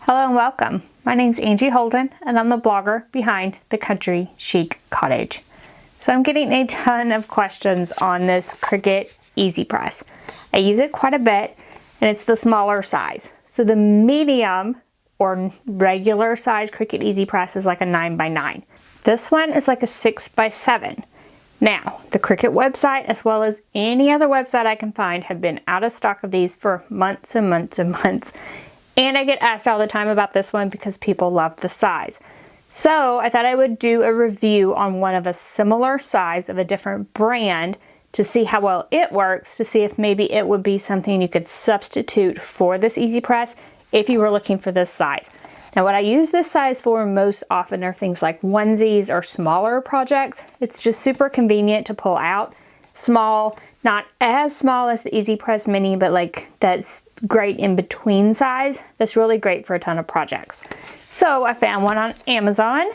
Hello and welcome. My name's Angie Holden and I'm the blogger behind the Country Chic Cottage. So I'm getting a ton of questions on this Cricut EasyPress. I use it quite a bit and it's the smaller size. So the medium or regular size Cricut EasyPress is like a 9x9. This one is like a 6x7. Now, the Cricut website, as well as any other website I can find, have been out of stock of these for months and months and months. And I get asked all the time about this one because people love the size. So I thought I would do a review on one of a similar size of a different brand to see how well it works, to see if maybe it would be something you could substitute for this EasyPress if you were looking for this size. Now what I use this size for most often are things like onesies or smaller projects. It's just super convenient to pull out. Small, not as small as the EasyPress Mini, but like that's great in between size. That's really great for a ton of projects. So I found one on Amazon.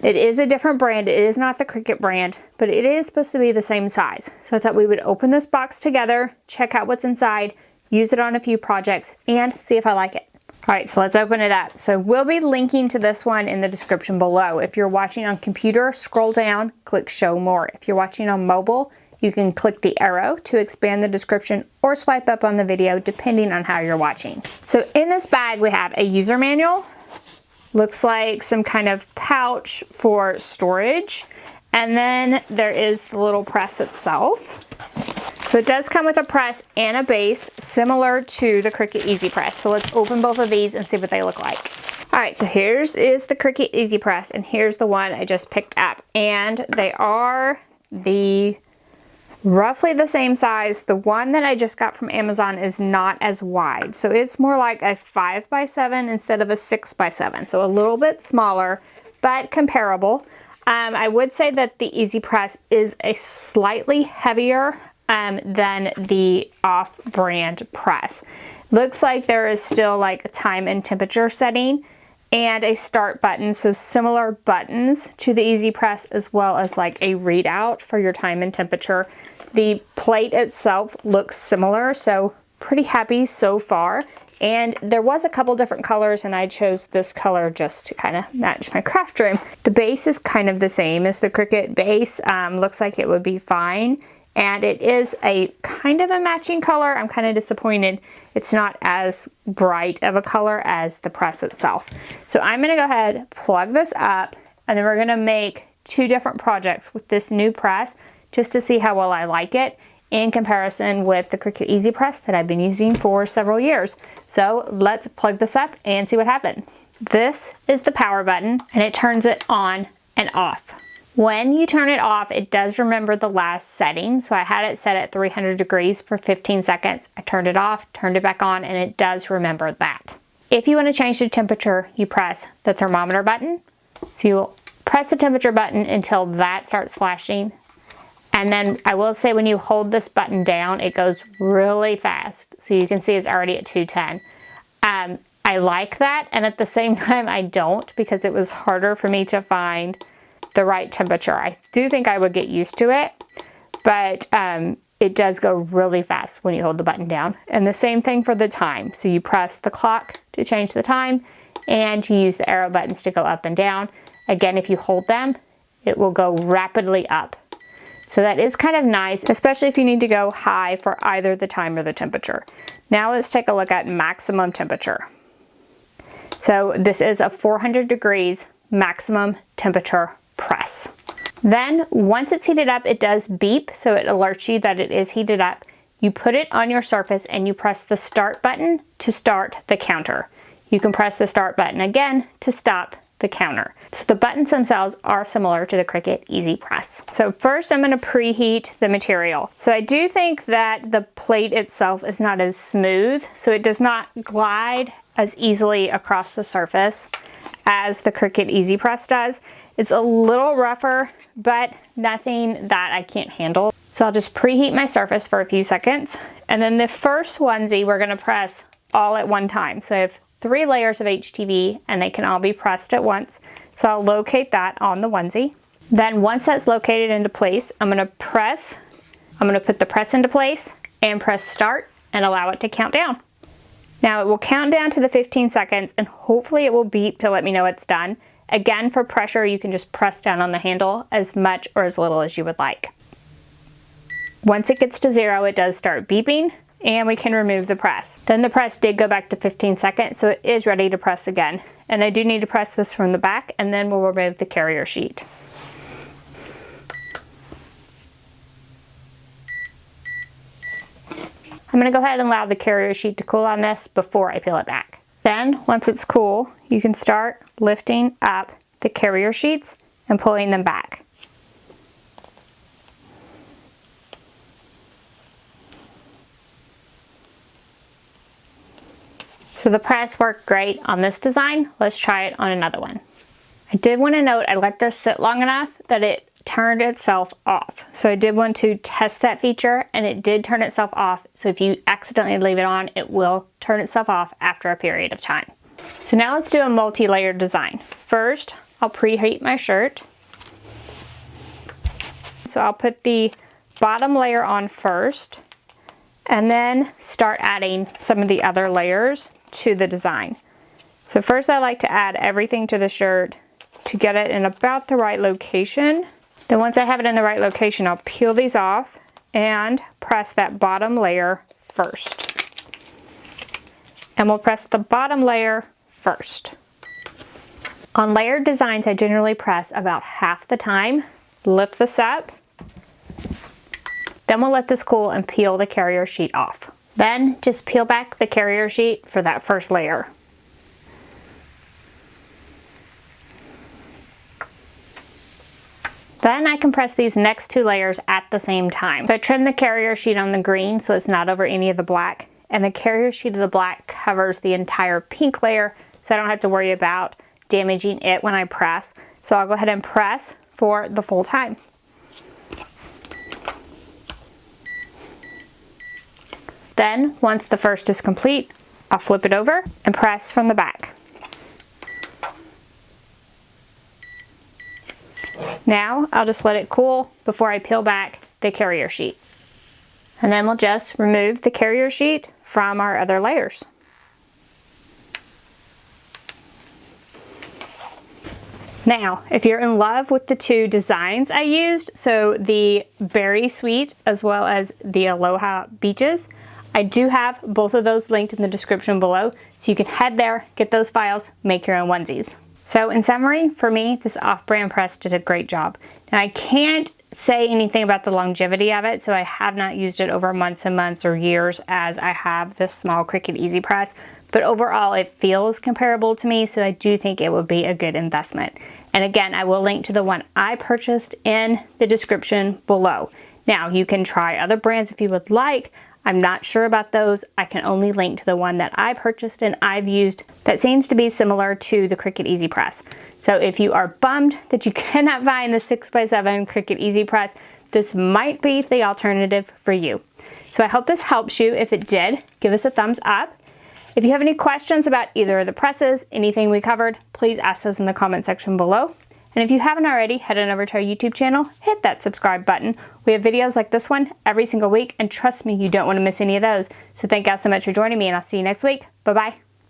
It is a different brand. It is not the Cricut brand, but it is supposed to be the same size. So I thought we would open this box together, check out what's inside, use it on a few projects, and see if I like it. All right, so let's open it up. So we'll be linking to this one in the description below. If you're watching on computer, scroll down, click show more. If you're watching on mobile, you can click the arrow to expand the description or swipe up on the video depending on how you're watching. So in this bag we have a user manual, looks like some kind of pouch for storage, and then there is the little press itself. So it does come with a press and a base similar to the Cricut EasyPress. So let's open both of these and see what they look like. All right, so here's the Cricut EasyPress and here's the one I just picked up, and they are roughly the same size. The one that I just got from Amazon is not as wide. So it's more like a 5x7 instead of a 6x7. So a little bit smaller, but comparable. I would say that the EasyPress is a slightly heavier than the off-brand press. Looks like there is still like a time and temperature setting and a start button, so similar buttons to the EasyPress, as well as like a readout for your time and temperature. The plate itself looks similar, so pretty happy so far. And there was a couple different colors and I chose this color just to kind of match my craft room. The base is kind of the same as the Cricut base. Looks like it would be fine. And it is a kind of a matching color. I'm kind of disappointed it's not as bright of a color as the press itself. So I'm gonna go ahead, plug this up, and then we're gonna make two different projects with this new press just to see how well I like it in comparison with the Cricut EasyPress that I've been using for several years. So let's plug this up and see what happens. This is the power button and it turns it on and off. When you turn it off, it does remember the last setting. So I had it set at 300 degrees for 15 seconds. I turned it off, turned it back on, and it does remember that. If you want to change the temperature, you press the thermometer button. So you'll press the temperature button until that starts flashing. And then I will say when you hold this button down, it goes really fast. So you can see it's already at 210. I like that, and at the same time I don't, because it was harder for me to find the right temperature. I do think I would get used to it, but it does go really fast when you hold the button down. And the same thing for the time. So you press the clock to change the time, and you use the arrow buttons to go up and down. Again, if you hold them, it will go rapidly up. So that is kind of nice, especially if you need to go high for either the time or the temperature. Now let's take a look at maximum temperature. So this is a 400 degrees maximum temperature press. Then once it's heated up, it does beep, so it alerts you that it is heated up. You put it on your surface and you press the start button to start the counter. You can press the start button again to stop the counter. So the buttons themselves are similar to the Cricut EasyPress. So first I'm going to preheat the material. So I do think that the plate itself is not as smooth, so it does not glide as easily across the surface as the Cricut EasyPress does. It's a little rougher, but nothing that I can't handle. So I'll just preheat my surface for a few seconds. And then the first onesie we're going to press all at one time. So I have 3 layers of HTV and they can all be pressed at once. So I'll locate that on the onesie. Then once that's located into place, I'm going to put the press into place and press start and allow it to count down. Now it will count down to the 15 seconds and hopefully it will beep to let me know it's done. Again, for pressure, you can just press down on the handle as much or as little as you would like. Once it gets to 0, it does start beeping and we can remove the press. Then the press did go back to 15 seconds, so it is ready to press again. And I do need to press this from the back and then we'll remove the carrier sheet. I'm going to go ahead and allow the carrier sheet to cool on this before I peel it back. Then, once it's cool, you can start lifting up the carrier sheets and pulling them back. So the press worked great on this design. Let's try it on another one. I did want to note I let this sit long enough that it turned itself off. So I did want to test that feature and it did turn itself off. So if you accidentally leave it on, it will turn itself off after a period of time. So now let's do a multi-layered design. First, I'll preheat my shirt. So I'll put the bottom layer on first and then start adding some of the other layers to the design. So first I like to add everything to the shirt to get it in about the right location. Then once I have it in the right location, I'll peel these off and press that bottom layer first. And we'll press the bottom layer first. On layered designs, I generally press about half the time. Lift this up. Then we'll let this cool and peel the carrier sheet off. Then just peel back the carrier sheet for that first layer. Then I can press these next 2 layers at the same time. So I trim the carrier sheet on the green so it's not over any of the black, and the carrier sheet of the black covers the entire pink layer so I don't have to worry about damaging it when I press. So I'll go ahead and press for the full time. Then once the first is complete, I'll flip it over and press from the back. Now I'll just let it cool before I peel back the carrier sheet. And then we'll just remove the carrier sheet from our other layers. Now, if you're in love with the 2 designs I used, so the Berry Sweet as well as the Aloha Beaches, I do have both of those linked in the description below, so you can head there, get those files, make your own onesies. So in summary, for me, this off-brand press did a great job. Now I can't say anything about the longevity of it, so I have not used it over months and months or years as I have this small Cricut EasyPress, but overall it feels comparable to me, so I do think it would be a good investment. And again, I will link to the one I purchased in the description below. Now you can try other brands if you would like. I'm not sure about those. I can only link to the one that I purchased and I've used that seems to be similar to the Cricut EasyPress. So if you are bummed that you cannot find the 6x7 Cricut EasyPress, this might be the alternative for you. So I hope this helps you. If it did, give us a thumbs up. If you have any questions about either of the presses, anything we covered, please ask those in the comment section below. And if you haven't already, head on over to our YouTube channel, hit that subscribe button. We have videos like this one every single week, and trust me, you don't want to miss any of those. So thank you all so much for joining me, and I'll see you next week. Bye-bye.